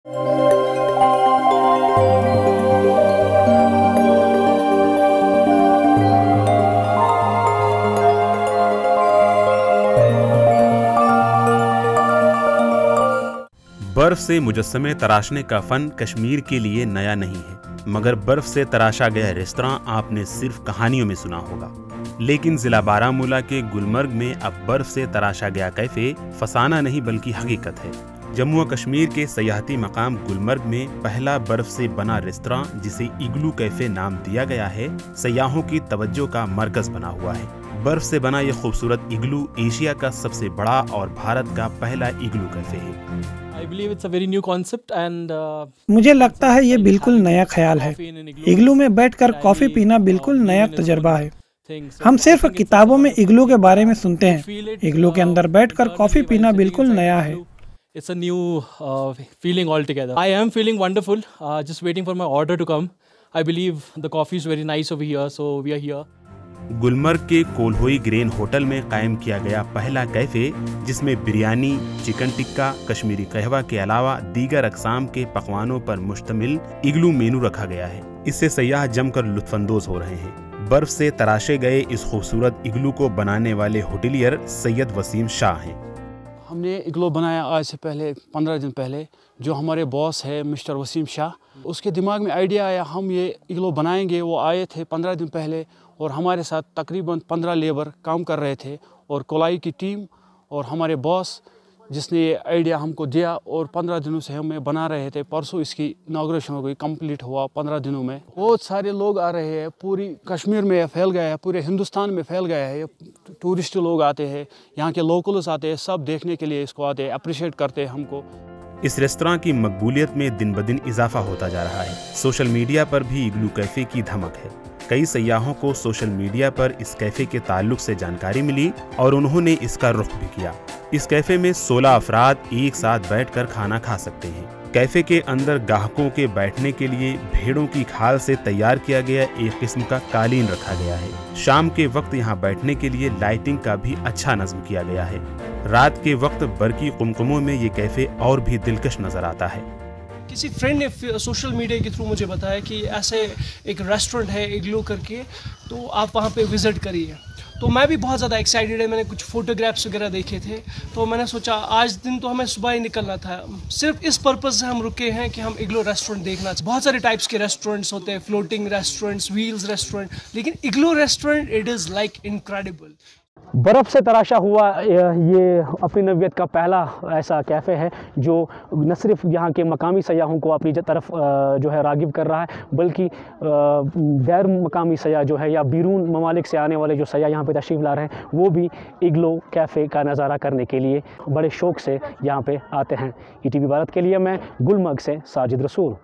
बर्फ से मुजस्समे तराशने का फन कश्मीर के लिए नया नहीं है, मगर बर्फ से तराशा गया रेस्तरां आपने सिर्फ कहानियों में सुना होगा। लेकिन जिला बारामूला के गुलमर्ग में अब बर्फ से तराशा गया कैफे फसाना नहीं बल्कि हकीकत है। जम्मू और कश्मीर के सयाहती मकाम गुलमर्ग में पहला बर्फ से बना रेस्तरां, जिसे इग्लू कैफे नाम दिया गया है, सयाहों की तवज्जो का मरकज बना हुआ है। बर्फ से बना ये खूबसूरत इग्लू एशिया का सबसे बड़ा और भारत का पहला इग्लू कैफे है। मुझे लगता है ये बिल्कुल नया ख्याल है। इग्लू में बैठकर कॉफी पीना बिल्कुल नया तजर्बा है। हम सिर्फ किताबों में इग्लू के बारे में सुनते हैं, इग्लू के अंदर बैठकर कॉफी पीना बिल्कुल नया है। It's a new feeling altogether. I am feeling wonderful. Just waiting for my order to come. I believe the coffee is very nice over here, so we are here. Gulmarg के कोल्होई ग्रेन होटल में कायम किया गया पहला cafe, जिसमें biryani, chicken tikka, Kashmiri कहवा के अलावा दीगर अक़साम के पकवानों पर मुश्तमिल इग्लू मेनू रखा गया है। इससे सयाह जमकर लुत्फानंदोज हो रहे हैं। बर्फ से तराशे गए इस खूबसूरत इग्लू को बनाने वाले होटलियर सैयद वसीम शाह हैं। हमने इग्लू बनाया आज से पहले 15 दिन पहले। जो हमारे बॉस है मिस्टर वसीम शाह, उसके दिमाग में आइडिया आया हम ये इग्लू बनाएंगे। वो आए थे 15 दिन पहले और हमारे साथ तकरीबन 15 लेबर काम कर रहे थे, और कोलाई की टीम और हमारे बॉस जिसने ये आइडिया हमको दिया, और 15 दिनों से हम बना रहे थे। परसों इसकी इनॉग्रेशन हो गई, कंप्लीट हुआ 15 दिनों में। बहुत सारे लोग आ रहे हैं, पूरी कश्मीर में फैल गया है, पूरे हिंदुस्तान में फैल गया है। टूरिस्ट लोग आते हैं, यहाँ के लोकल्स आते हैं, सब देखने के लिए इसको आते हैं, अप्रिशिएट करते हैं हमको। इस रेस्तरां की मकबूलियत में दिन ब दिन इजाफा होता जा रहा है। सोशल मीडिया पर भी इग्लू कैफे की धमक है। कई सयाहों को सोशल मीडिया पर इस कैफे के ताल्लुक से जानकारी मिली और उन्होंने इसका रुख भी किया। इस कैफे में 16 अफराद एक साथ बैठकर खाना खा सकते हैं। कैफे के अंदर ग्राहकों के बैठने के लिए भेड़ों की खाल से तैयार किया गया एक किस्म का कालीन रखा गया है। शाम के वक्त यहाँ बैठने के लिए लाइटिंग का भी अच्छा नज़्म किया गया है। रात के वक्त बरकी कुमकुमों में ये कैफे और भी दिलकश नजर आता है। किसी फ्रेंड ने सोशल मीडिया के थ्रू मुझे बताया कि ऐसे एक रेस्टोरेंट है इग्लू करके, तो आप वहाँ पे विज़िट करिए। तो मैं भी बहुत ज़्यादा एक्साइटेड है। मैंने कुछ फ़ोटोग्राफ्स वगैरह देखे थे, तो मैंने सोचा आज दिन तो हमें सुबह ही निकलना था। सिर्फ इस पर्पज़ से हम रुके हैं कि हम इग्लू रेस्टोरेंट देखना चाहिए। बहुत सारे टाइप्स के रेस्टोरेंट्स होते हैं, फ्लोटिंग रेस्टोरेंट्स, व्हील्स रेस्टोरेंट, लेकिन igloo restaurant it is like incredible. बर्फ़ से तराशा हुआ ये अपनी नवियत का पहला ऐसा कैफ़े है जो न सिर्फ यहाँ के मकामी सयाहों को अपनी तरफ जो है रागिब कर रहा है, बल्कि गैर मकामी सयाह जो है या बैरून ममालिक से आने वाले जो सयाह यहाँ पे तशरीफ़ ला रहे हैं, वो भी इग्लू कैफ़े का नज़ारा करने के लिए बड़े शौक़ से यहाँ पे आते हैं। ETV भारत के लिए मैं गुलमर्ग से साजिद रसूल।